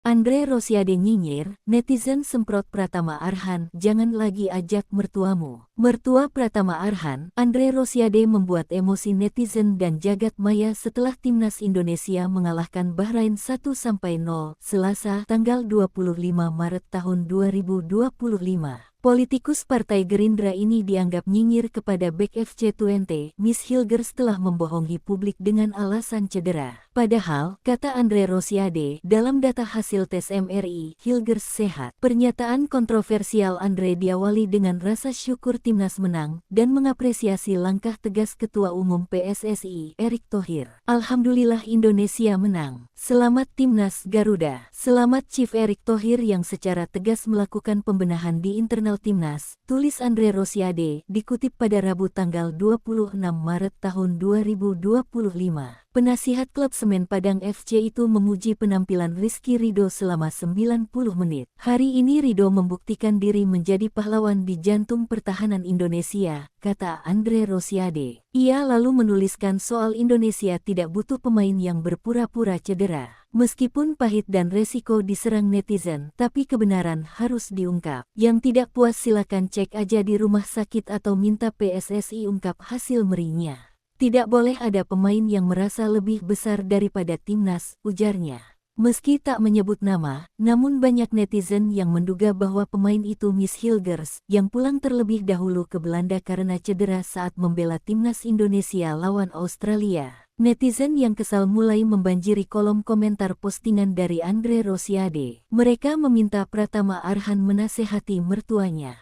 Andre Rosiade nyinyir, netizen semprot Pratama Arhan, jangan lagi ajak mertuamu. Mertua Pratama Arhan, Andre Rosiade membuat emosi netizen dan jagat maya setelah timnas Indonesia mengalahkan Bahrain 1-0 Selasa tanggal 25 Maret tahun 2025. Politikus Partai Gerindra ini dianggap nyinyir kepada bek FC20, Miss Hilgers telah membohongi publik dengan alasan cedera. Padahal, kata Andre Rosiade, dalam data hasil tes MRI, Hilgers sehat. Pernyataan kontroversial Andre diawali dengan rasa syukur timnas menang dan mengapresiasi langkah tegas Ketua Umum PSSI, Erick Thohir. Alhamdulillah Indonesia menang. Selamat Timnas Garuda. Selamat Chief Erick Thohir yang secara tegas melakukan pembenahan di internal timnas, tulis Andre Rosiade, dikutip pada Rabu tanggal 26 Maret tahun 2025. Penasihat klub Semen Padang FC itu memuji penampilan Rizky Ridho selama 90 menit. Hari ini Ridho membuktikan diri menjadi pahlawan di jantung pertahanan Indonesia, kata Andre Rosiade. Ia lalu menuliskan soal Indonesia tidak butuh pemain yang berpura-pura cedera. Meskipun pahit dan resiko diserang netizen, tapi kebenaran harus diungkap. Yang tidak puas silakan cek aja di rumah sakit atau minta PSSI ungkap hasil merinya. Tidak boleh ada pemain yang merasa lebih besar daripada timnas, ujarnya. Meski tak menyebut nama, namun banyak netizen yang menduga bahwa pemain itu Miss Hilgers, yang pulang terlebih dahulu ke Belanda karena cedera saat membela timnas Indonesia lawan Australia. Netizen yang kesal mulai membanjiri kolom komentar postingan dari Andre Rosiade. Mereka meminta Pratama Arhan menasehati mertuanya.